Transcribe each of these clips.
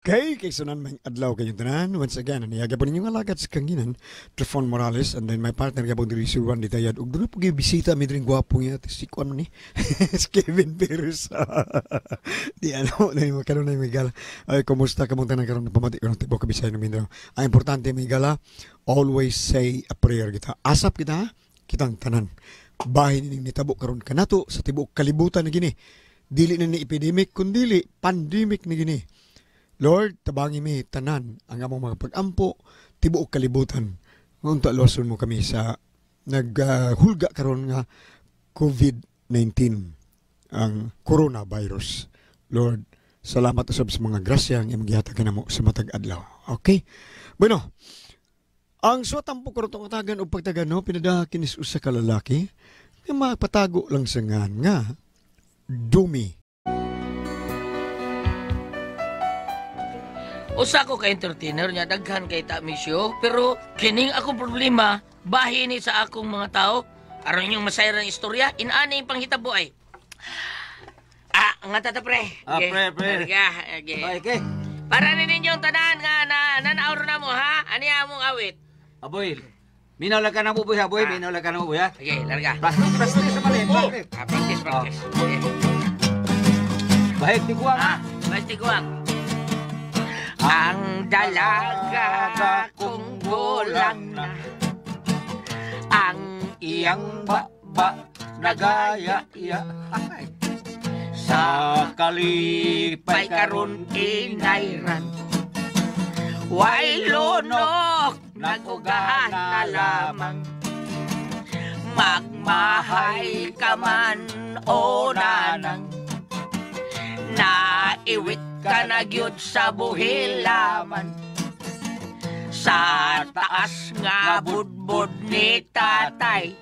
Kay sunan may adlaw kayong tanan. Once again, aniyaga po ninyong alagad sa kanginan, Trifon Morales, and then my partner ka po diri si Juan Ditayad. Ug doon po kayo bisita, may rin gwapo niya, si Kuan mo ni, si Kevin Perez. Di ano, na yung karoon na yung Migala. Ay, kumusta ka mong tanan karoon, pamati ko ng tipo kabisay ng Mindanao. Ang importante, Migala, always say a prayer kita. Asap kita, ha? Kitang tanan. Bahin nining nitabo karoon kanato sa tibok kalibutan na gini. Dili na ni epidemic, kundili, pandemic na gini. Lord, tabangi mi tanan ang among mga pag-ampo, tibuok kalibutan. Ngunta loson mo kami sa naghulga karon nga COVID-19, ang coronavirus. Lord, salamat usab sa mga grasya ang imong gihatag kanamo sa matag adlaw. Okay? Bueno, ang suwatang po karotong atagan o pagtagano, pinadaha kinis usa ka lalaki nga mapatago lang sa nga dumi. Usa ko ka entertainer niya, daghan kay ta misyo, pero kining akong problema, bahin ni sa akong mga tao, aron yung masayran istorya, inaani yung panghitabo ay. Nga tata pre. Pre. Okay. Para ni ninyong tanan nga nanaor na mo ha, ani among awit. Aboy, minaw lang ka na mo, boy, ha, boy. Minaw lang ka na mo, boy, ha. Okay, larga. Practice sa mali. Practice. Okay. Bahit di kuwang. Basti kuwang. Ang dalaga kong bulang na, ang iyang ba nagaya-iya. sa kalipay karon inayran. Way lunok, nagugahan na lamang. Magmahay ka man o nanang, naiwit ka na gyud sa buhilaman. Sa taas nga budbud ni tatay,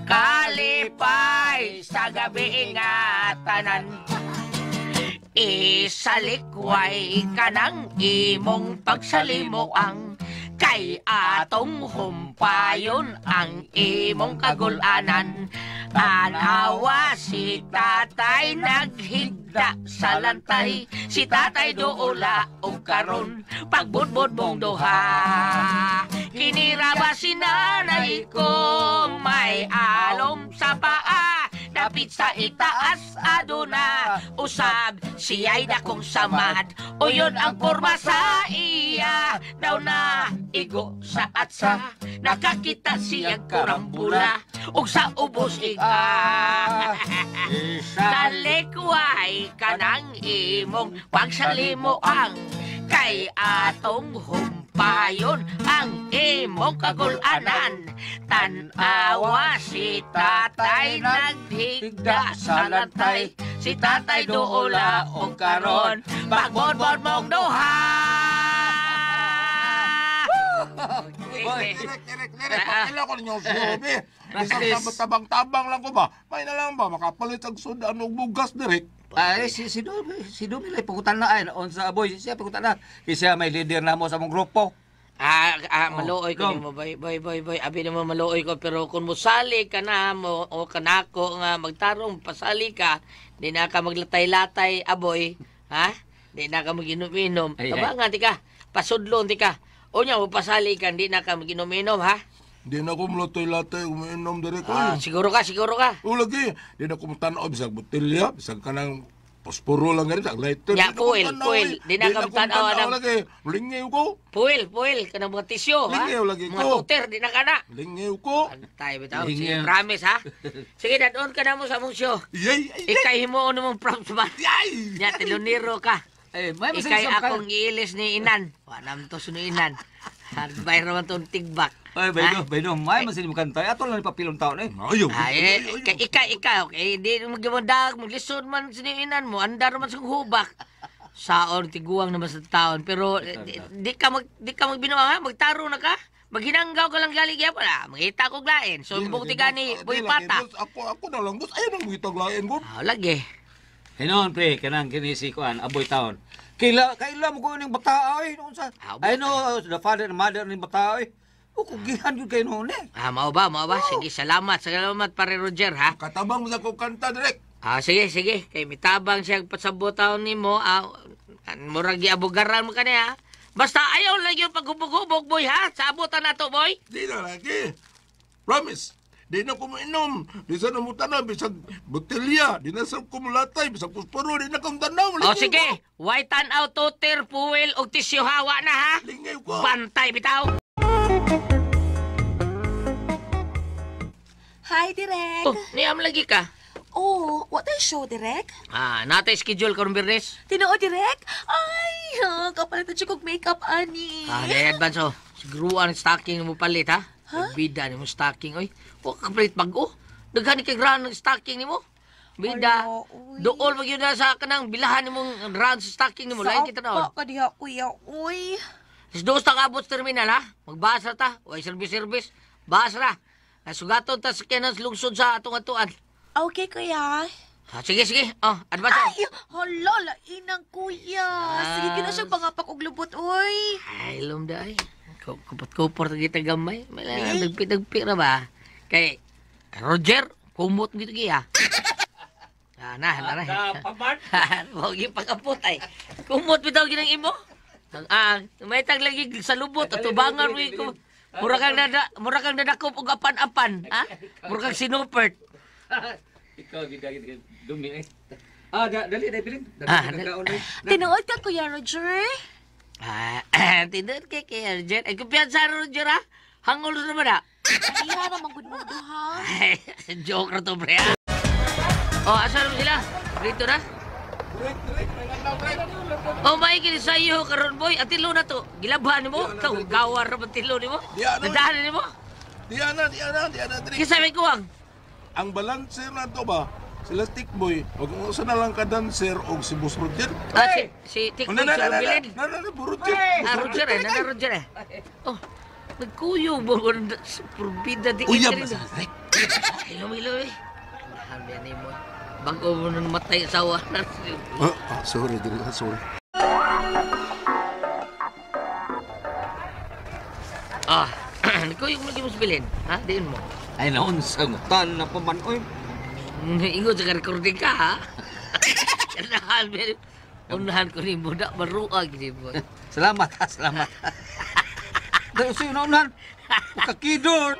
kalipay sa gabi nga tanan. Isalikway ka ng imong pagsalimuang, kay atong humpayon ang imong kagulanan. Anawa si tatay naghigda sa lantay, si tatay doula o karon pagbudbud mong duha. Kiniraba si nanay ko may alom sa paa, dapit sa itaas aduna, usab siya'y dakong samad. O yun ang porma sa iya, daw na igo sa atsa, nakakita siyang kurambula, ug sa ubos sa likway ka ng imong pagsalimuang, kay atong humpayon ang imong kagulanan. Tanawa si tatay naghigda sa lantay, si tatay doula o karon pagbodbod mong duha. Boy, pakila ko ninyo subi. Isang tabang-tabang lang ko ba? May na lang ba, makapalit ang sudan o bugas direk. Ay, si Dumi lay pagutan na ay on sa boy, siya pagutan na. Kasi may leader na mo sa mong grupo. Maluoy ko mo, boy. Abi naman maluoy ko, pero kung musali ka na mo, o kanako nga magtarong, pasali ka, di na ka maglatay-latay, aboy, ha? Di na ka mag-inom-inom. Tabangan, tika, pasudlon, tika. O niya, pasali ka, di na ka mag-inom-inom, ha? Di na ko malatay-latay, umiinom direk. Siguro ka. O lagi, di na ko matanaw, bisag botelya, bisag ka ng posporo lang ganun, bisag lighter. Ya, puil. Di na ka matanaw, anam. Lagi, lingaw ko. Puil, ka ng mga tisyo, ha? Lingaw lagi ko. Mga tuter, di na ka na. Lingaw ko. Antay, bitaw. Sige, promise, ha? Sige, dadon ka na mo sa mong show. Yay! Ikay mo ano mong props ba? Yay! Nya, telonero ka. May Ikay akong iilis ni Inan. Wanam to suno Inan. Harbay raman tong tigbak. Ay, bayno, may masin mo kantay. Ato lang papilong taon eh. Ayaw. Ikaw, okay? Di magyamandag, maglisod man siniinan mo, andar man sa hubak. Saon, tiguang naman sa taon. Pero di ka magbinuang ha, magtaro na ka. Maghinanggaw ka lang galing kaya pala. Magkita ko glain. So, bukti ka ni Boy Pata. Ako na lang, boss. Ayaw nang magitaglayan ko. Lagi. Hinon, pre, kanang kinisi ko aboy taon. Kaila mo ko yung bata ay. I know, the father and mother ng bata ay. O, kugihan yun kayo noon eh. Mao ba? Sige, salamat pare Roger, ha? Katabang mo sa kong kanta direk. Sige. Kay mitabang siya pasabot taon ni mo. Murag giabugaran mo ka niya. Basta ayaw lang yung paghubog-hubog, boy, ha? Sabutan na to, boy. Di na lagi. Promise. Di na ko mainom. Di sa namutan na, bisag botelya. Di na sa kumulatay, bisag pusporo. Di na kong tanaw. O sige, white tan out, tutir, fuel, o tisyo hawa na, ha? Lingay ko. Bantay, bitaw. Hi, Direk. Oh, niyam lagi ka. Oh, what a show, Direk? Natay schedule karong Birnes. Tinuod, Direk? Ay, kapalitan siya kong makeup, ani. Day advance, oh. Siguruan ang stocking mo palit, ha? Ha? Bida ni mo stocking, oy. Huwag ka palit bago. Daghan kay gran ng stocking ni mo. Bida. Ala, uy. Dool mag yun na sa kanang bilahan ni mong round sa stocking ni mo. Lain kita na, Sapa ka diha, kuya, uy. Dos ta kabot sa terminal, ha? Magbasa ta. Way service. Basa ra. Sugaton ta sa kanang lungsod sa atong atuan. Okay, kuya. Sige. Oh, advance. Ay, hala, lainang kuya. Sige, ka na siyang pangapak og lubot, uy. Ay, lumda ay. Kupot-kupot na kita gamay. May lang nagpit na ba? Kay Roger, kumot gitu kaya. Na. Paman? Huwag yung pagkapot ay. Kumot bitaw ginang imo. May tag lagi sa lubot at tubangan mo ko. Mura kang nadakop og apan-apan, ha? Mura kang sinupert. Ikaw, gida, dumi eh. Dali, Pilin. Tinuod ka, Kuya Roger? Tinod kay Roger. Ay, kumpiyansa Roger, ha? Hangol naman, ha? Iha na magudmog ha. Ay, joke na to, pre, ha? Asan mo sila? Rito na? May kinisayo karon boy. At tilo na to. Gilabhan mo? Gawar na ba tilo ni mo? Nadahan ni mo? Di ana, Direk. Kisabi ko ang. Ang balancer na to ba? Sila Tikboy. Huwag mo sa na lang ka dancer o si Boss Roger. Si Tikboy sa Bilin. Roger. Roger eh. Nana Roger eh. Nagkuyo mo. Purbida di Uyab rin. na sa Direk. Milo eh. Nahan ni mo. Bago mo nang matay asawa na. Sorry, Direk. Sorry. Nagkuyo mo lagi mo sa Bilin. Ha? Diin mo. Ay, naon sa ngutan na paman, oy. Ingot sa recording ka, ha? Unahan ko ni Budak maruag ni mo. Salamat. Dahil sa'yo na unahan. Kakidor.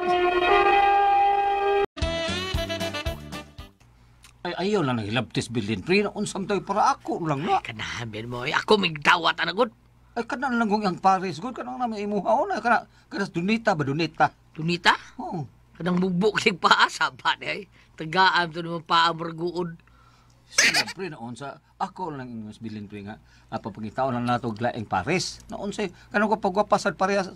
Ay, ayaw lang nahilabtis bilin. Pre, naunsam tayo para ako lang na. Kanahan mo, ako migdawat anagod. Ay, kanan lang kong yung Paris. Good, kanang namin imuhaw na. Kanas Dunita ba, Dunita? Dunita? Oo. Kanang bubuk sing paa, sabat eh. Tagaan to naman paa marguod. Siyempre, naunsa. Ako lang yung mas bilin pre nga. Papangitaw lang nato glaeng Paris. Naunsa, kanang kapagwapa sa parehas,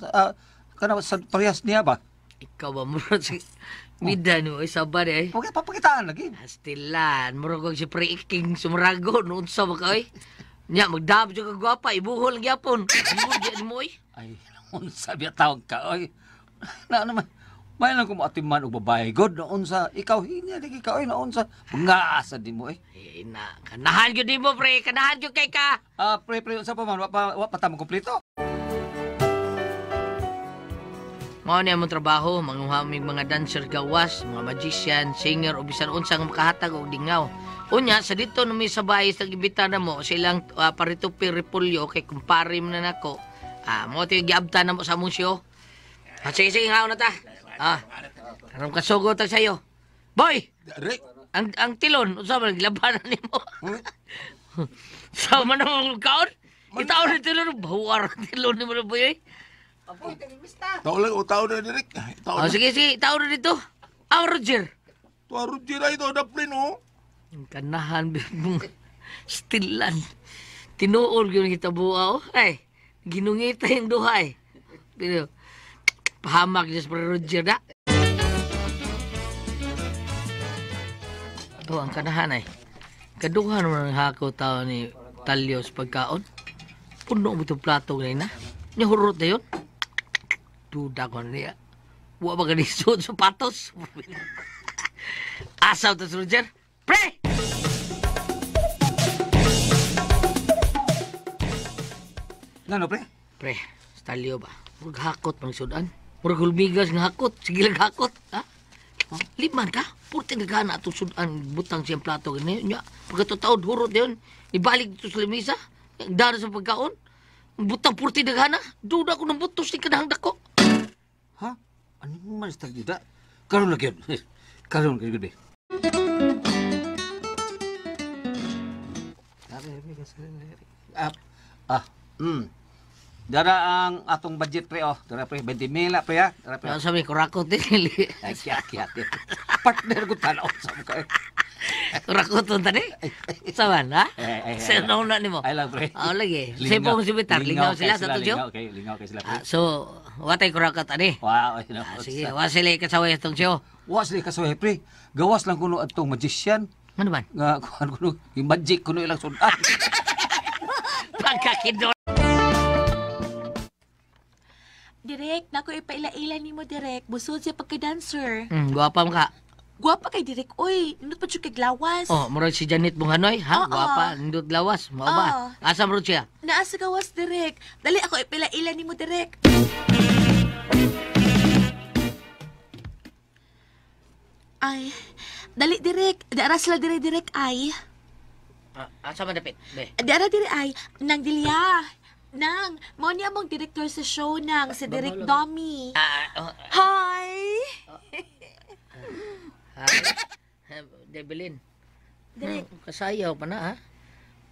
kanang sa parehas niya ba? Ikaw ba mo si Mida no, sabat eh. Huwag papakitaan lagi. Astilan, murag si pre-iking sumarago, noon sa mga nya, magdab siya kagwapa, ibuhol ang gyapon. Ibuhol di mo eh. Ay, naunsa biya tawag ka, oy. Na naman. May lang kung atiman o babae, God, naunsa. Ikaw, hindi ikaw, naunsa. Mga asa din mo, eh. Kanahan yun din mo, pre. Kanahan yun kay ka. Pre, unsa pa man, wa pa tamo kompleto. Mao niya mong trabaho, manguhaming mga dancer gawas, mga magician, singer, o bisan unsang makahatag og dingaw. Unya, sa dito numi sa bahay sa gibita na mo, silang paritupi repulyo, kay kumpare mo na nako. Mo ito yung giabta na mo sa musyo. Sige, ngaw na ta. Karong kasugo ta sa'yo. Boy! Direk. Ang tilon, unsa man gilabanan nimo? Sa man ang kaon? Itaon ni tilon, bahuar ang tilon nimo na boy. Tao na, Direk. Sige, itaon na dito. Roger. Tuwa Roger ay ito, daplin, oh. Ang kanahan mong stilan. Tinuol yun kita buwa, oh. Ay, ginungita yung duha, eh. Pero, pahamak niya sa Roger na. Ang kanahan ay. Kaduhan naman ang hako tao ni Talyo sa pagkaon. Puno mo itong plato ngayon na. Nihurot na yun. Duda ko na niya. Huwag ba ganisod sa patos? Asaw to si Roger. Pre! Ano, pre? Pre, sa Talyo ba? Murag hakot pang sudan. Murag hulmigas ng hakot. Sige lang hakot. Ha? Liman ka? Purti nagana itong sudan. Butang siyang plato. Ganyan niya. Pagkatataod, hurot yun. Ibalik dito sa limisa. Ang dara sa pagkaon. Butang purti daghana. Duda ko ng butos ni kanahang dako. Ha? Ano man sa tagduda? Karoon lagi yun. Karoon lagi yun, be. Dara ang atong budget pre oh. Dara pre 20 mil pre ha. Dara pre. Ano sabi kurakot din. Ay kiyat. Partner ko tanaw sa mga. Kurakot tadi. Saban ha? Sino na nimo? Ay lang pre. Lagi. Sipong si Bitar lingaw sila sa tuyo. Lingaw kay sila pre. So, watay kurakot ani. Wow, ay no. Sige, wasili kasaway itong siyo. Was li kasoy pre. Gawas lang kuno atong magician. Ano man? Nga kuan kuno, yung magic kuno ilang sudan. Pagkakidor. Direk, nako ipaila-ila ni mo, Direk. Busod siya pagka-dancer. Guwapa mo ka. Guwapa kay Direk, oy. Nindot pa siya kay glawas. Oh, murag si Janet Bunganoy, ha? Oo. Guwapa, nindot lawas. Mo ba? Asa mo siya? Naa sa gawas, Direk. Dali ako ipaila-ila ni mo, Direk. Ay, dali, Direk. Dara sila Direk, ay. Asa man dapit? Be. Dara, Direk, ay. Nang Dilya. Nang, mo niya mong director sa show nang, si Direk Domi. Hi! Debelin. Direk. Kasayaw pa na, ha?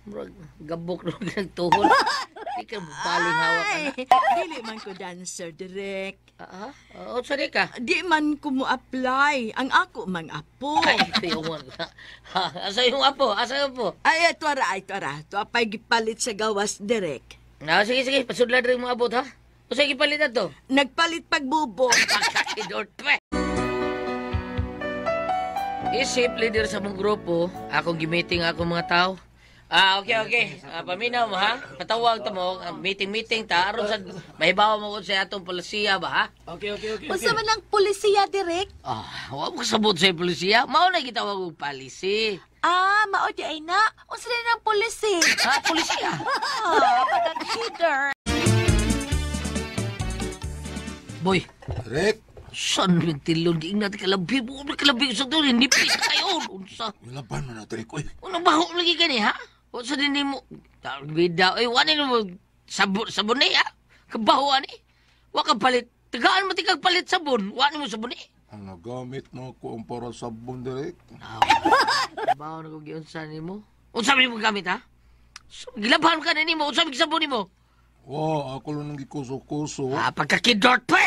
Murag gabok nung nagtuhol. Di ka baling hawak ka na. Dili man ko dancer, Direk. O, sari ka? Di man ko mo apply. Ang ako mang apo. Ay, ito yung asa yung apo? Asa yung apo? Ay, ito ara. Ito apay gipalit sa gawas, Direk. Sige. Pasudlan rin mo abot, ha? O sige, palit na to. Nagpalit pagbubo. Pagkakidor, pe! Isip, leader sa mong grupo, akong gimiting akong mga tao. Okay. Paminaw mo, ha? Patawag ta mo, meeting ta. Aron sa, mahibawa mo ko sa atong polisiya ba, ha? Okay. Unsa man ang polisiya, Direk? Huwag mo kasabot sa polisiya. Mauna gitawag og palisi. Mao di ay na. Unsa rin ang polisi? Polisiya? Pagka-cheater. Boy, Direk, saan yung tilon? Di natin kalabi. Buong kalabi sa doon. Hindi pili kayo. Unsa? laban mo na, Direk. Uy, Unang baho lagi ka ni, ha? Unsa din mo? Bida. Ay, wala mo. Sabon eh, ha? Kabaho, ani? Waka palit. Tagaan mo tikag palit sabon. Wala mo sabon eh. ang nagamit mo ko ang para sabon, Direk. Baho na kong giunsa ni mo. Unsa mo gamit, ha? Gilabahan ka na ni mo. Unsa mo sabon ni mo? Wow, ako lang nang gikuso-kuso. Pagkakidort, pre!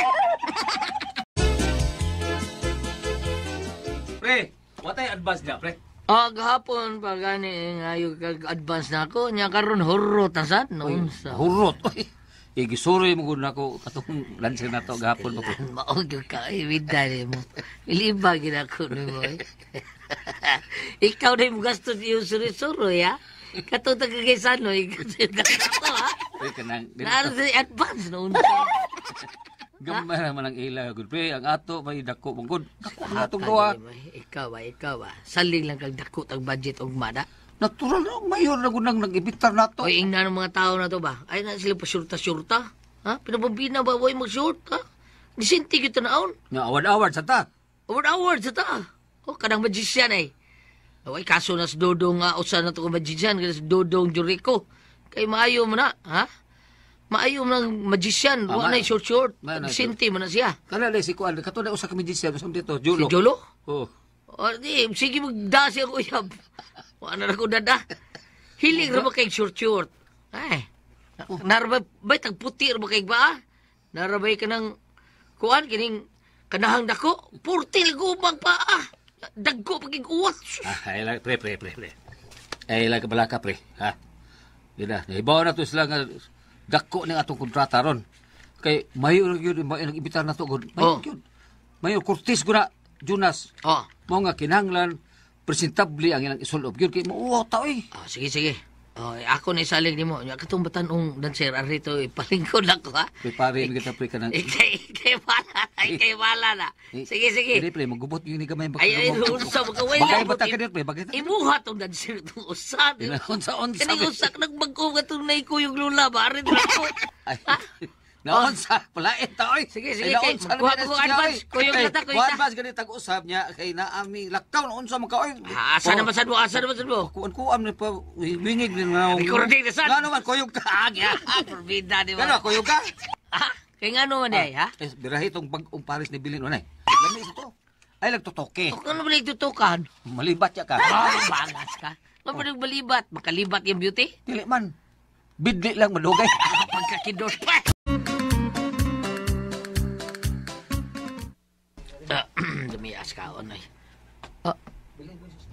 Pre, what ay advance na pre? Gahapon pa gani ngayon kag-advance na ako. Nya karon hurot na sad. Unsa? Hurot. Igisuroy mo gud nako katong lancer na to gahapon pa ko. Maog ka, ibida mo. Iliba gina ko mo. Ikaw na yung gasto yung suri-suro, ya? Katong tagagisano, ikaw ha? Pre kanang Naano sa advance na unsa. gamay naman ang ila gud pre. Ang ato may dako mong gud. Atong duha. Ikaw ba? Saling lang kag dako tag budget og mada. Natural na mayor na gud nang nag-ibitar nato. Oy, ingna ng mga tao na to ba? Ay na sila pa syurta-syurta. Ha? Pinabambina ba boy mag-syurta? Gisinti gyud naon. Nga award sa ta. Award sa ta. Kanang magician ay. Away kaso na sa Dodong usa na to ka magician kasi sa Dodong Jericho. Kay maayo mo na, ha? Maayo mo ng magician, wa na short. Sinti mo na siya. Kana lay si kuan kato na usa ka magician sa dito, Julo. Si Jolo? Oh. Di, sige magda siya uyab. Wa na ko dada. Hiling ra ba kay short? Ay. Narabay bay tag puti ra ba kay ba? Narabay ka ng kuan kining kanahang dako. Purtil gubang pa. Dagko pagig uwat. Ay lang pre. Ay lang kabalaka pre, ha. Dina, ibaw na to sila nga dako ning atong kontrata ron. Kay mayo ra gyud nag-ibitar na to gud. Mayo gyud. Mayo Curtis gud na Jonas. Mao nga kinahanglan presentable ang ilang isulob gyud kay mao ta oy. Sige. Ako na isalig nimo. Nya katong batanong dancer arito ipalingkod lang ko ha. Prepare kita pre kanang. Kay wala na. Sige. Dili pre magubot yun ni gamay Ay, unsa mo kaway. Bagay ba ta kanir pre bagay ta. Imuha tong dancer tong usa. Unsa. Kani usak nagbagko ka tong nay ko yung lula ba arin ako. Naon sa palain ta oy. Sige, sige, Ay, naon kay- sa kuha naman ko siya, advance. oy. Kuyog Kay, na ta, kuyog kuha ta. advance ganit tag-usab niya kay naami lakaw na unsa man ka oy. Asa naman sad mo, asa naman sad mo. Kuan ni pa bingig ni nga. Recording na sad. Ngano man kuyog ka. Agya, forbida di Ngano ba? kuyog ka? Ha? Kaya nga naman eh, ha? Birahi tong bagong Paris ni bilin unay. Lami ito. Ay nagtutoke. Kung ano ba nagtutukan? Malibat ya ka. Bagas ka. Ano ba nagbalibat? Makalibat yung beauty? Dili man. Bidli lang madugay. Pagkakidot pa. Dumias ka, onay.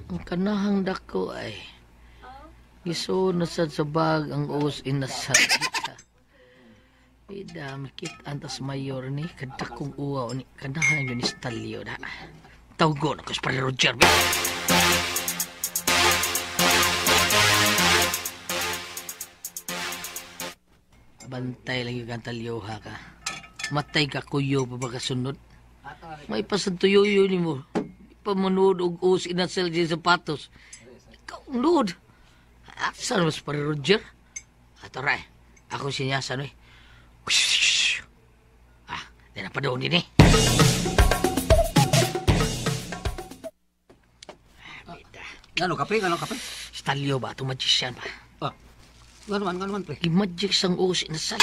Ang kanahang dako ay iso nasad sa bag ang us inasad. Ida, makit antas mayor ni kadakong uwaw ni kanahang yun istalyo na. Tawgo na kus para Roger. Bantay lang yung kantalyoha ka. Matay ka kuyo pa ba kasunod? May pasantuyo ni mo. Pamanood og us inasal di sapatos. Ikaw nuod. Saan mas para Roger? Ato ray. Ako sinyasan eh. Di na pa doon din eh. Ngano kape? Ngano kape? Stalyo ba? Itong magician ba? Ah. Ngano man pre? I-magic sang us inasal.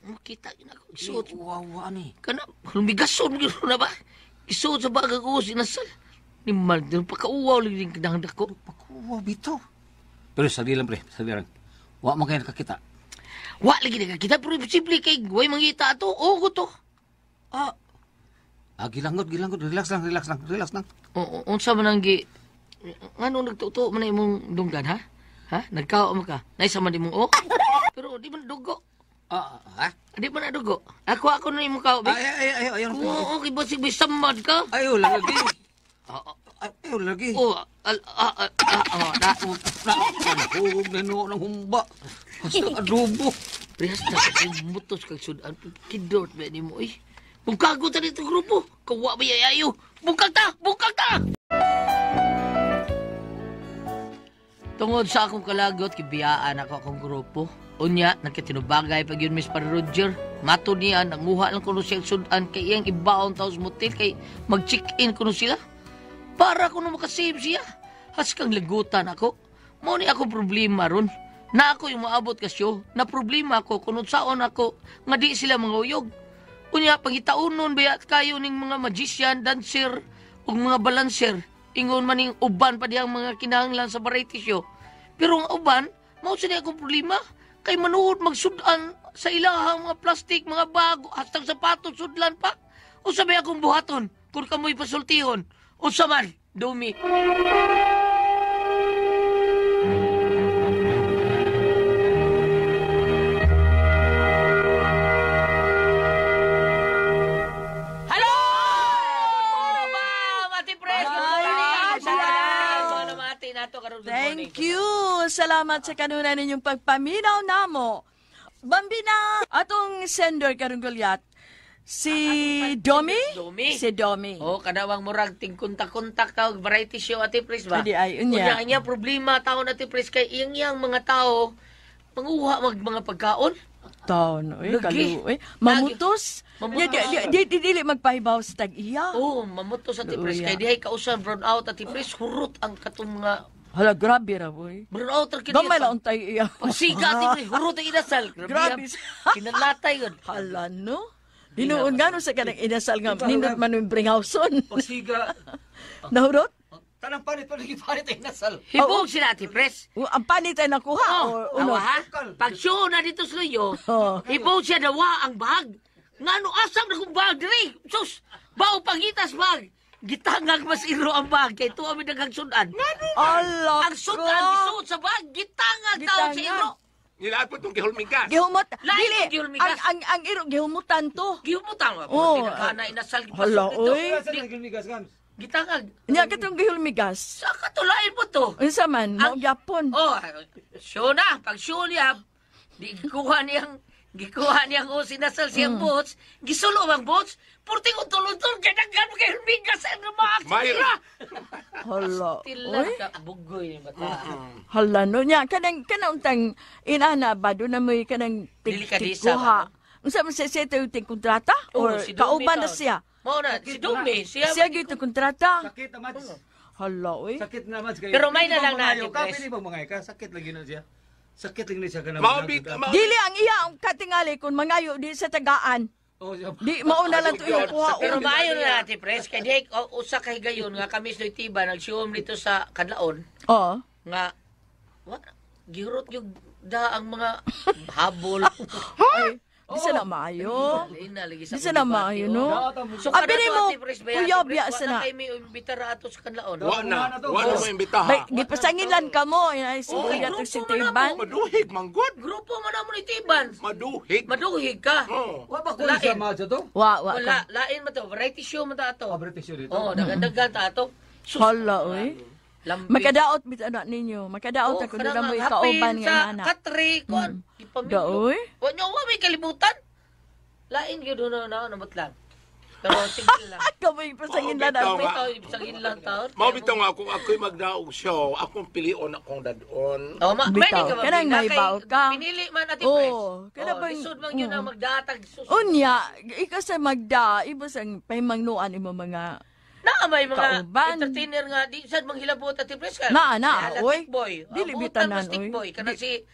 Makita yun ako. Isuot. Wawa ni. Kana, lumigason yun na ba? Isuot sa bagang us inasal. Ni mal, pakauwaw lang din kanahang dako. Pakuwa bitaw. Pero sa lang pre, sa lang. Wa man kayo nakakita. Wa lagi na kita pero imposible kay way mangita ato. Oo ko to. Gilangot. Relax lang. Unsa man ang gi ngano nagtuto man imong dunggan ha? Ha? Nagkao mo ka. Naisa man imong Pero di man dugo. Ha? Di man dugo. Ako na imong kao. Ay. Oo, okay, basig may samad ka. Ayo lagi. Ayo lagi. Hugog na no ng humba. Hasta adobo. Rehas na ka mutos kag sudan. Kidot ba ni mo eh. Bungkago ta dito grupo. Kawa ba yayayo? Bungkag ta! Tungod sa akong kalagot, kibiyaan ako akong grupo. Unya, nagkatinubagay pag yun, Miss Para Roger. Mato niya, nanguha lang kuno siyang sudan kay iyang ibaon taos motel kay mag-check-in kuno sila. Para kuno makasave siya. Has kang lagutan ako. Mo ni ako problema ron. Na ako yung maabot kasyo. Na problema ako kung saon ako nga di sila mga uyog. Unya, pagitaunon ba kayo ning mga magician, dancer, o mga balancer. Ingon man ning uban pa diyang mga kinahanglan sa variety show. Pero ang uban, mao sila akong problema. Kay manuod magsudan sa ilahang mga plastic, mga bago, hastang sapatos, sudlan pa. O sabi akong buhaton, kung kamoy pasultihon. O saman, dumi. Hello! Mati Pres! Good morning! Salamat! Mati nato karon. Good morning. Thank you. Salamat sa kanuna ninyong pagpaminaw namo. Bambina, atong sender karong gulyat. Si Domi? Domi? Si Domi. Oh, kadawang murag ting kontak-kontak tawag variety show Ate Pres ba? Adi ay, unya. Unya problema taon Ate Pres kay iyang mga tao manguha mga pagkaon. Taon, Lagi. kalu, mamutos. Mamutos. Dili magpahibaw sa tag-iya. Oh, mamuto sa Ate Pres Uya. kay dihay kausan brown out Ate Pres hurot ang katong mga Hala, grabe ra, boy. brown out ra kini. Gamay lang untay iya. Pagsiga Ate Pres hurot ang inasal. Grabe. Kinalatay yun. Hala, no? Hinoon nga no sa kanang inasal nga, nindot man yung bringhauson. Pagsiga. Nahurot? Tanang panit ay nasal. Hibog sila Ate Pres. Ang panit ay nakuha. Oh, o uno. awa ha? Pag show na dito sa luyo, Oh. ibaw siya dawa ang bag. Nga no, asam na kong bag, diri. Sus, baw pangitas bag. Gitangag mas iro ang bag, kay tuwa mi daghang sudan. Allah Ang sudan, gisuot sa bag, gitangag tao sa iro. Nilaan po itong gihulmigas. Gihumot. Lain Dili. ang gihulmigas. Ang iro, gihumutan to. Gihumutan mo. Oh. Tinagana, inasal, Hala, oy. Gitangag. Nya katong gihulmigas. Sa katulain mo to. Unsa man, mao gyapon. Oh, show na. Pag show niya, di gikuha niyang sinasal siyang bots, gisulo ang bots, purting utol-utol, ganagano kay Hermigas sa mga Mayra. Hala. Tilan Oy. ka, bugoy ni bata. Hala no nya kanang untang inana ba do na moy kanang Delikadesa kuha Unsa man siya yung kontrata? Or si Dumi kauban na taon. siya? Mao na, si Dumi, siya. Siya yung kontrata? Sakit na, Mads. Hala, eh. Sakit na, Mads. Pero may na lang natin, ka, Pres. pili bang mga ka? Sakit lagi na siya. Sakit lang siya ka na. Dili ang iya ang katingali kung mangayo di sa tagaan. Oh, siya. Di mauna lang to yung kuha. Pero maayo na natin, Pres. Kaya di, usa kay gayon nga kami sa Tiba, nagsiwam dito sa Kadlaon, Oo. nga, gihurot yung ang mga habol. Di sa na maayo. Di Di sa na maayo, no? So, Abi kada ni to, mo, Ate Pres, bayati, kuya, Pres, biya wala sa na. kayo may imbitara ato sa Kadlaon. Wala mo imbitaha. Bay, gipasangilan ka mo. Ay, sige, gato si Tiban. Maduhig, manggod. Grupo mo na mo ni Tiban. Maduhig. Maduhig ka. Oh. Wa ba ko siya, Mads, ito? Wa, Wala, lain mo to. Variety show mo ta ato. British yun dito. Oo, dagan ta ato. Hala, eh. Lambi. Makadaot bit anak ninyo. Makadaot ako na mo ikauban nga sa anak. Katri, kon. Daoy? Wa nyo wa may kalibutan. Lain gyud na namot lang. Pero tigil lang. Kamay pasangin na bitaw natin. nga. Ito, ibsagin lang taon. Mao bitaw nga kung ako'y magdaog show, akong pilion akong dadon. Oh, Bitaw, kanang may baw ka. Pinili man Ate Oo, Pres. kana bang- Lisod man yun ang magdatag. Sus. Unya, ikaw sa magda, ibos ang pahimangnuan imo mga Na may mga Kauban. entertainer nga di sad manghilabot Ate Pres ka. Na, oy. Stick boy. Dili Buutan bitanan, mo stick oy. boy kana si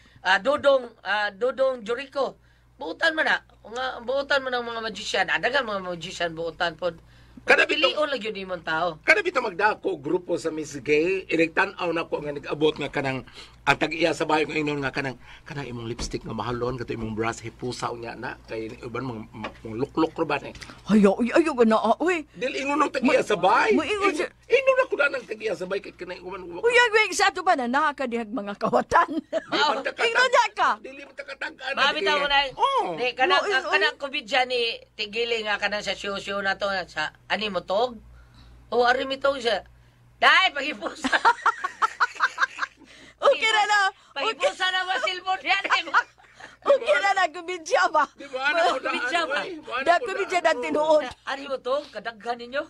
Dodong Jericho. Buutan man na. Nga buutan man ang mga magician. Adagan mga magician buutan pod. Kada Pilion lang yun imong tao. Kada bitaw magdako grupo sa Miss Gay, iregtan-aw na ko nga nag-abot nga kanang ang tag-iya sa bayo nga inon nga kanang imong lipstick nga mahalon kato imong brush hipusaw niya na kay uban mong lukluk ro ba ni. ayo ka na, uy. Dil ingon ng tag-iya sa bayo. Mo ingon siya- Inon na ko na ng tag-iya sa bayo kay kanang uban. Uy, sa ato ba na nakakadihag mga kawatan? Ingno niya ka. Dili mo takatagaan. Mabitaw mo na. Oh. Di, kanang No, kanang COVID dyan ni tigili nga kanang sa show na to sa ani mo tog. O ari mi tog siya. Dai pagipusa. Okay na na. Pagipusa na ba silbon yan ay mo. Okay na na, kumidya ba? Di ba ano ko Kumidya ba? Da, kumidya na tinuod. Ari mo tog kadaghan ninyo.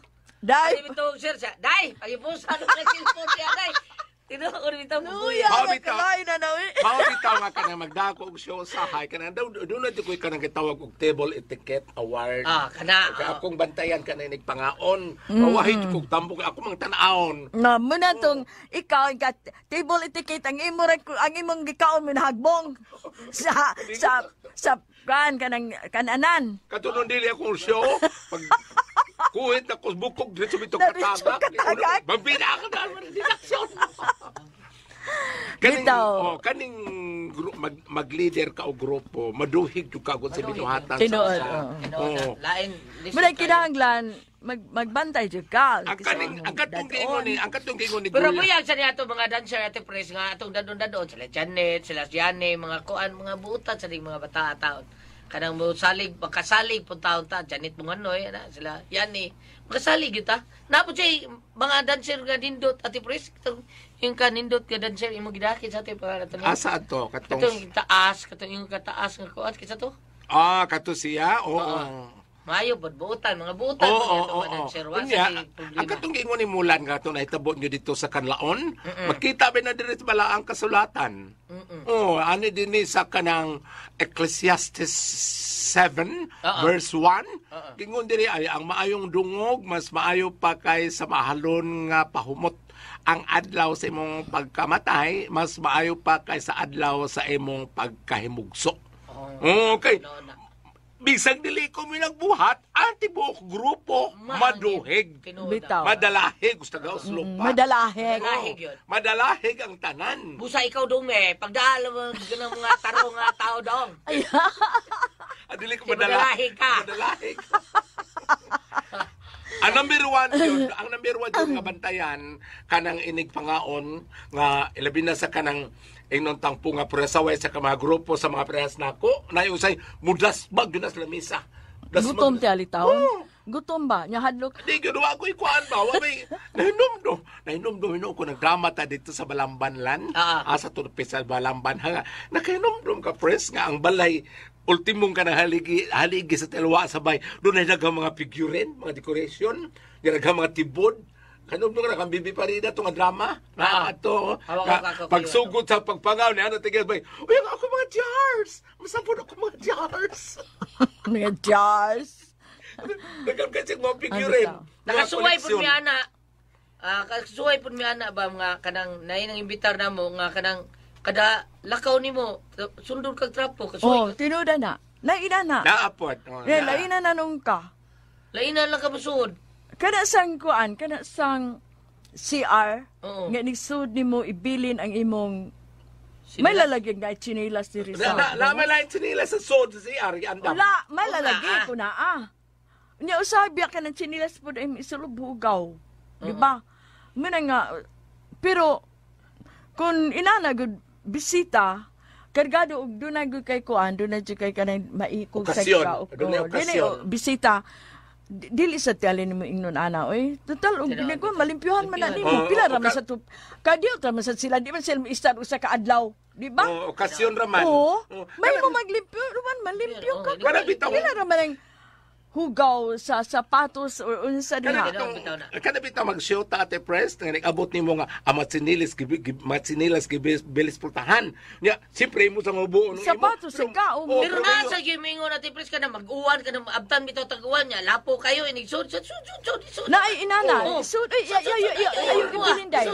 Dai, Ari mi tog sir siya. Dai pagipusa na ba silbon yan dai. Tinuod mi tog. uya, Mabitaw. kalain na na, uy. Mao bitaw nga kanang magdako og show sa hay kanang daw doon na koy kanang gitawag og table etiquette award. Kana. Kaya akong bantayan ka na nagpangaon. Mawahi kong tambok ako mang tanaon. Na mo na tong ikaw ang table etiquette ang imo ang imong gikaon mo nahagbong sa kanang kananan. Katunon dili akong show. Pag kuhit na ko bukog dito sa bitong Diretso katagak. katagak. Mabina ako na didaksyon. Kaning mag-leader ka o grupo, maduhig yung kagod sa bituhatan. Tinuod, Oo. Lain. Muna kinahanglan magbantay jud ka. Ang katong gingon ni Pero Julia. buyag sa niya itong mga dancer at Pres nga atong dadon-dadon sila Janet, sila Jane, mga kuan, mga buutan sa mga bata taon. Kanang mo salig, makasalig pun taon ta, Janet Munganoy, na sila Yani. Makasalig yun ta. Napod siya mga dancer nga nindot at Pres, yung kanindot nga dancer imo gidakit sa ating pangalan. Asa to? Katong taas, katong yung kataas nga kuan kisa to. Kato siya? Oo. Mayo pod buutan, mga buutan mga dancer. Wa Unya, sa ang problema. katong gingon ni Mulan nga to nahitabo nyo dito sa Kanlaon, makita ba na diri sa bala ang kasulatan. Ani din ni sa kanang Ecclesiastes 7 verse 1. Gingon diri ay ang maayong dungog mas maayo pa kay sa mahalon nga pahumot. Ang adlaw sa imong pagkamatay mas maayo pa kay sa adlaw sa imong pagkahimugso. Okay. Bisag dili ko mi nagbuhat, antibuok grupo, maduhig. Bitaw. Madalahig, gusto daw slupa. Madalahig. Madalahig yun. Madalahig ang tanan. Busa ikaw dong pagdala mo ng mga taro nga tao dong. Dili ko Si madalahig ka. Madalahig. Ang number one yun nga bantayan, kanang inig pangaon, nga ilabi na sa kanang ingnon tangpo nga presaway sa mga grupo sa mga prehas nako, na yung say, mudas bag yun na sa lamisa. Gutom ti alitaw. Gutom ba? Nya hadlok. Di ginawa ko ikuan ba? Wabay, nahinom-dom ko nagdrama ta dito sa Balambanlan. Asa to sa Balamban. Nakainom-dom ka, press, nga ang balay, ultimong ka na haligi sa telwa sabay. Doon ay naghang mga figurin, mga decoration, naghang mga tibod. Kanong nung nakang bibi pa rin itong drama. Ato, pagsugod sa pagpangaw ni ano tigil bay, uy, ako mga jars! Masapon ako mga jars! Mga Diyos. Dagan kasi mga figurin. Nakasuway po mi ana. Kasuway po mi ana ba mga kanang naay nang imbitar na mo nga kanang kada lakaw nimo sundol kag trapo kasuway. Tinuda na. Laina na. Naapod. Laina na nung ka. Lainan lang ka musud. Kana sang kuan, kana sang CR, Oo. nga nigsud nimo ibilin ang imong may lalagyan nga chinilas diri sa. Naman lang sinila sa sod sa CR. Andam. Wala, may lalagyan Wala, ko na Nya usabi ka ng chinilas po na isulub hugaw. Di ba? Muna nga, pero kung inanagod bisita, kargado og dunay gud kay kuan, dunay jud kay kanang maikog sa Okasyon. ikaw. Dunay okasyon. Bisita. Dili sa tiyali nimo ingnon ana oy. Total og ginagawa malimpyuhan man na nimo. Pila ra man sa tup. Kadiyot ra man sa sila di man sila istar usa ka adlaw, di ba? Okasyon raman. Oo. May mo maglimpyo naman, malimpyo ka. Wala bitaw. Pila ra man ang hugaw sa sapatos o unsa diha. Kada bitaw mag-shoota ate press nga nag-abot nimo nga matsinilis bilis pultahan. Nya siyempre mo sa mabuo Sapatos ka o Pero nasa gimingon natin pres ka na mag-uwan ka na abtan bitaw tag-uwan niya. Lapo kayo inig sud. na ay inana. Oo. Sud ay ayo ibilinday.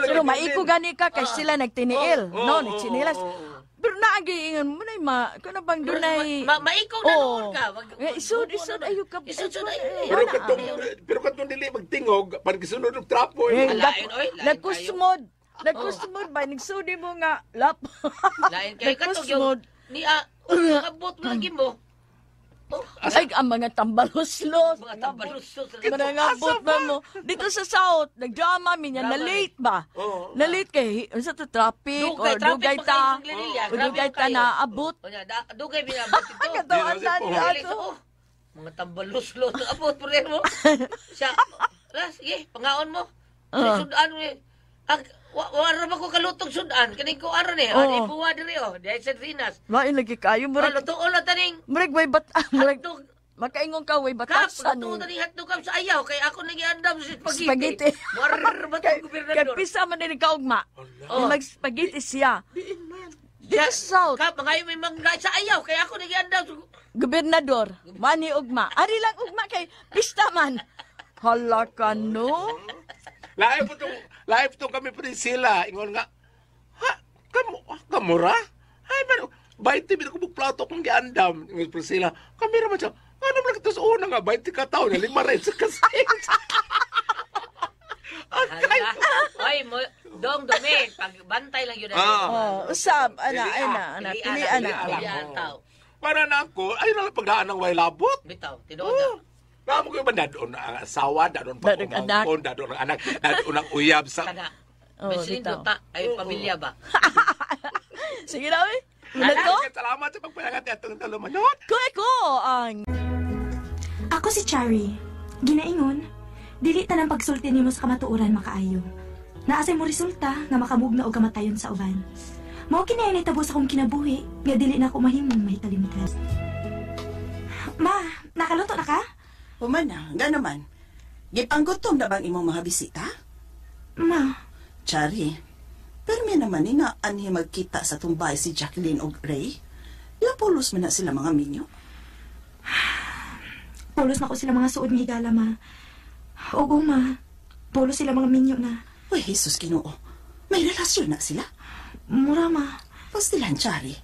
Pero maiko gani ka kay sila nagtiniil. No, nagchinilas. Pero naagi ingon mo na kuno bang dunay Maikaw na noon ka. Isud ayo ka. pero katong dili magtingog pag gisunod og trapo. Alain, oy, lain Nagkusmod ba nagsudi mo nga lap. Lain kayo katong Nagkusmod. ni abot mo lagi mo. Ay, ang mga tambalos-los. Mga tabalusot. Manangabot ba mo? Dito sa South, nagdrama minya, na late ba? Na late kay, sa to traffic, or dugay ta, o dugay ta na abot. Dugay binabot ito. Katawan na ni ato. Mga tambaluslos. Abot po rin mo. Siya, sige, pangaon mo. Sudan mo eh. Wala ba ko kalutong sudan? Kaning ko aron eh. Ano ipuwa diri oh. Dahil sa Rinas. Lain lagi kayo, murag, Lutuon lang taning. murag way bat, murag, Hotdog. makaingon ka way Kap, batasan. lutuon taning hotdog kam sa ayaw. Kaya ako nag-iandam sa spaghetti. Spaghetti. Warar ba Kay itong gobernador? pisa man din kaugma. Oh. Mag-spaghetti siya. Dito sa South, Kap, mga may mangga sa ayaw. Kaya ako nag-iandam. gobernador, mani ugma. Ari lang ugma kay pista man. Hala ka no? Live to kami pa rin sila. Ingon nga, kamura? Ay, pero, 20 minutes ko plato kong giandam. Ingon pa rin sila, kamera man siya, ano mo lang ito sa una nga, 20 ka taon, 5 rin sa kasing. Oy, dumi. Pagbantay lang yun. Usab, ana, pilian na. Para na ako, ay nalang pagdaan ng way labot. Bitaw, tinuod na. Namo ko ba dadoon ang asawa, dadoon pa Dadoon anak. dadoon ang anak, dadoon ang uyab sa... Kana. Oh, Meslindo bitaw. ta. Ay, pamilya ba? Sige na, eh. Muna ko? Salamat sa pagpalangat atong talumanot. Ko ang... Ako si Chari. Ginaingon, dili ta ng pagsulti nimo sa kamatuoran makaayo. Naasay mo resulta nga makabugna og kamatayon sa uban. Mao kinay nitabo sa akong kinabuhi, nga dili na ako mahimong mahitalimtas. Ma, nakaluto na ka? Humana, nga naman. Gipanggutom na bang imong mga bisita? Ma, Chari, permi naman ni nga anhi magkita sa tumbay si Jacqueline o Ray. Lapulos man na sila mga minyo. pulos na ko sila mga suod nga higala, ma. Ogo, ma. Pulos sila mga minyo na. Uy, Jesus Ginoo. May relasyon na sila. Mura, ma. Pastilan, Chari.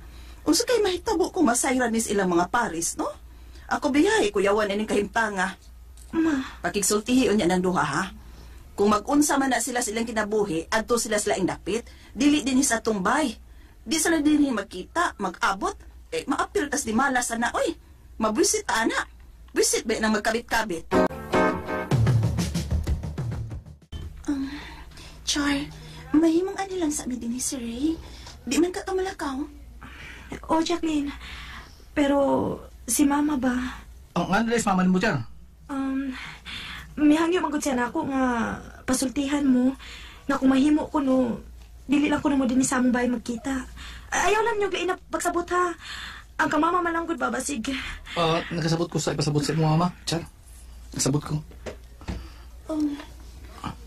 Unsa kay mahitabo kung masayran nis ilang mga paris, no? Ako biyahe, kuyawan ining kahimpanga. Ma, Pakigsultihi unya ng duha, ha? Kung mag-unsa man na sila silang kinabuhi, adto sila indapit, dili din sa tumbay. Di sila din magkita, mag-abot, maapil tas di malas na, oy, mabwisit ana. Bisit ba nang magkabit-kabit? Char, mahimong ani lang sa amin din si Ray. Di man ka kamalakaw. o Jacqueline. Pero, si mama ba? Nga nila mama mo dyan? May hangyo magod siya na ako nga pasultihan mo nga kung mahimo ko no, dili lang ko na mo din sa among bahay magkita. Ayaw lang nyo gain na pagsabot ha. Ang kamama malanggod babasig. Nakasabot ko sa ipasabot sa mo mama, Char. Nakasabot ko.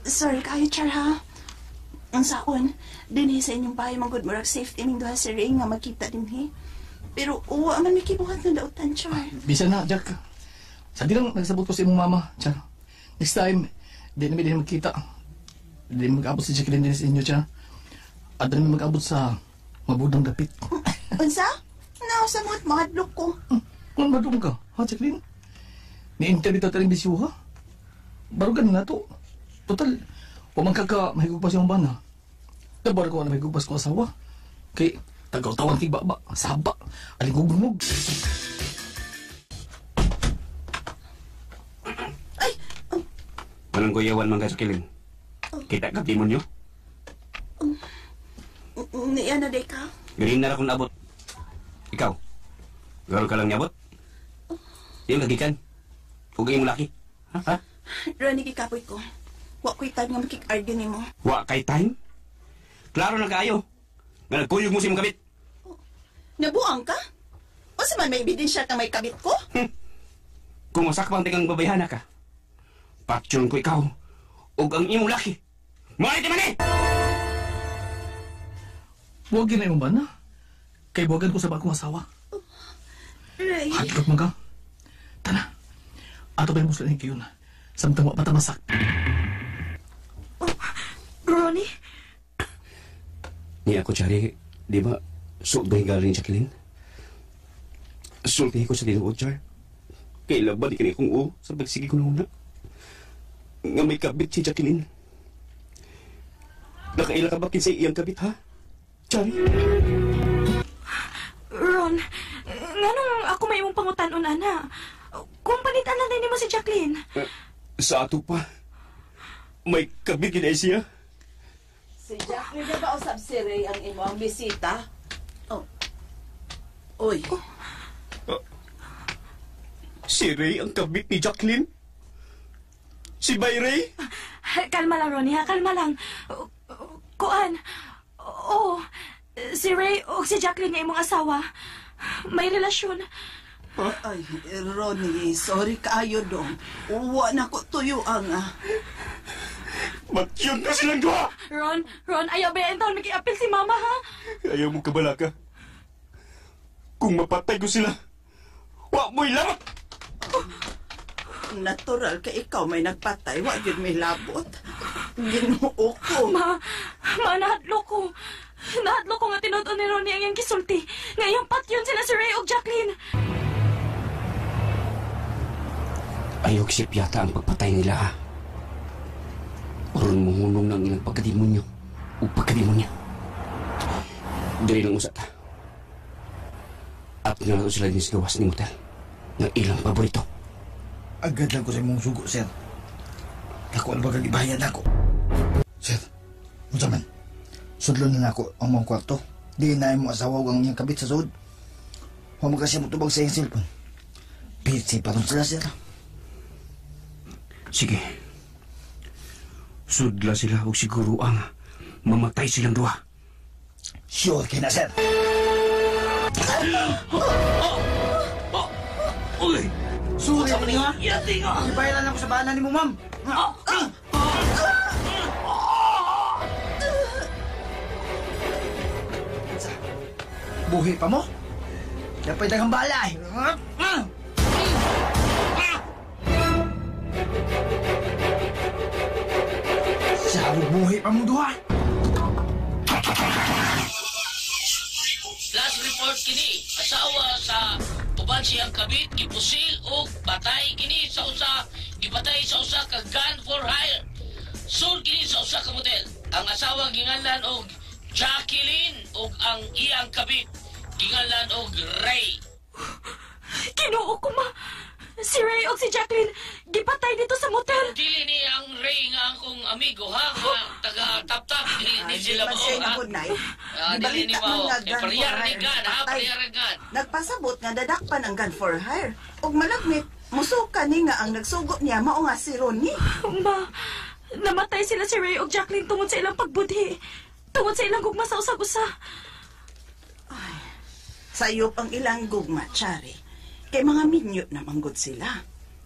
Sorry kayo, Char, ha? Ang saon, din sa inyong bahay manggod murag safety ning duha si Ray nga magkita din, he. Pero uwa man may kibuhat ng dautan, Char. Bisa na, Jack. Sa di lang nagsabot ko sa imong mama, Char. Next time, di namin din magkita. Di mag-abot si Jacqueline din sa inyo, Char. At di namin mag-abot sa mabudang dapit. Unsa? Nausamot, mahadlok ko. Kung madung ka, ha, Jacqueline? Ni-interview ta taring bisyo, ha? Barugan na to. Total, pamangka ka mahigugpas yung bana. Tabar ko na mahigugpas ko asawa. Kay tagaw-tawan kay baba, saba, aligugumog. Walang kuyawan mga Jacqueline. Kita ka timonyo? Niya na day ka? Galing na akong abot. Ikaw, gawal ka lang niabot? Yung lagi kan? Huwag yung laki. Ha? Ronnie, kikapoy ko. Wa ko'y time nga makik-argue ni mo. Wa kay time? Klaro na kaayo. Nga nagkuyog mo si mong kabit. Nabuang ka? O sa man may ebidensya ka may kabit ko? Kung masakpang tingang babayhana ka, patyon ko ikaw o ang imong laki. Malit man eh! Huwag yun na yung bana. Kay buwagan ko sa bagong asawa. Ray. Hadlok mo ka. Tana. Ato ba yung muslim kayo na? Samtang wapata masak. Ronnie? Ni ako, Chari, di ba, suot ba galing Jacqueline? Sultihin ko sa tinuod, Char. Kailan ba di ka kong o sa pagsigi ko na nga may kabit si Jacqueline? Nakaila ka ba kinsa iyang kabit, ha? Chari? Ron, nga nung ako may imong pangutan-un, ana. Kung panitan lang din mo si Jacqueline. Sa ato pa, may kabit gina siya. Si Jacqueline na ba usab si Ray ang imong bisita? Oh. Uy. Si Ray ang kabit ni Jacqueline? Si Bay Ray? Kalma lang, Ronnie, ha? Kalma lang. Kuan. Oo. Si Ray o si Jacqueline nga imong asawa. May relasyon. Ay, Ronnie, sorry kaayo dong. Uwa na ko tuyo ang Matyun na silang dua! Ron, ayaw ba yan taon mag-i-apil si Mama, ha? Ayaw mong kabala ka. Kung mapatay ko sila, wak mo'y lamat! Natural ka ikaw may nagpatay, wag yun may labot. Ginoo ko. Ma, nahadlo ko. Nahadlo ko nga tinuod ni Ronnie ang iyang kisulti. Ngayong patyon sila si Ray o Jacqueline. Ayok siya yata ang pagpatay nila, ha? Oron mohunong ng ilang pagkadimonyo o pagkadimonyo. Dali lang usat, ha? At nga na sila din sa gawas ni motel ng ilang paborito. Agad lang ko sa imong sugo, sir. Ako ano ba kagibayan ako? Sir, unsa man? Sudlon na ako ang mong kwarto. Di na mo asawa ang iyang kabit sa sud. Huwag mo kasi mo tubag sa iyong cellphone. Pitsi pa rin sila, sir. Sige. Sudla sila o siguro ang mamatay silang duha. Sure kaya na, sir. Uy! Sure ka niyo, ha? Ibayaran ako sa bana ni mo, ma'am. Buhi pa mo? Dapat dagang balay. Sabi buhi pa mo duha. Last report kini, asawa sa uban siyang kabit, gipusil o batay kini sa usa, gibatay sa usa ka gun for hire. Sold kini sa usa ka motel. Ang asawa ginganlan og Jacqueline ug ang iyang kabit ginganlan og Ray. Kinuo ko, ma. Si Ray o si Jacqueline, gipatay dito sa motel. Dili ni ang Ray nga akong amigo, ha? Nga taga-tap-tap. Di sila mo, ha? Dili ni mo. Pariyar ni Gan, ha? Pariyar ni Gan. Nagpasabot nga dadakpan ang gun for hire. Ug malagmit, musuka ni nga ang nagsugot niya mao nga si Ronnie. Ma, namatay sila si Ray o Jacqueline tungod sa ilang pagbudhi. Tungod sa ilang gugma sa usag-usa. Ay, sayop ang ilang gugma, Chari. Kay mga minyo na manggod sila.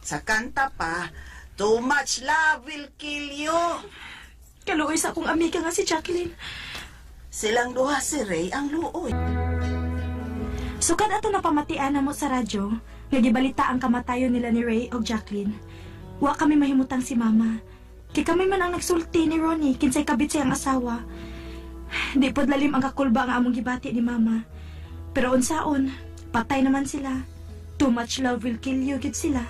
Sa kanta pa, too much love will kill you. Kaluoy sa akong amiga nga si Jacqueline. Silang duha si Ray ang luoy. Sukad ato na pamatian na mo sa radyo, nga gibalita ang kamatayon nila ni Ray o Jacqueline. Wa kami mahimutang si Mama. Kay kami man ang nagsulti ni Ronnie, kinsay kabit siyang asawa. Di pod lalim ang kakulba nga among gibati ni Mama. Pero unsaon, patay naman sila. Too much love will kill you, gid sila.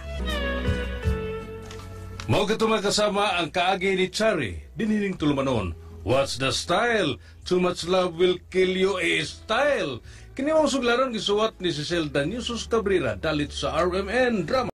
Mao katumay kasama ang kaagi ni Chari, dinhining tulumanon. What's the style? Too much love will kill you style. Kini mao suglaron gisuwat ni Cecil Daniusos Cabrera dalit sa RMN Drama.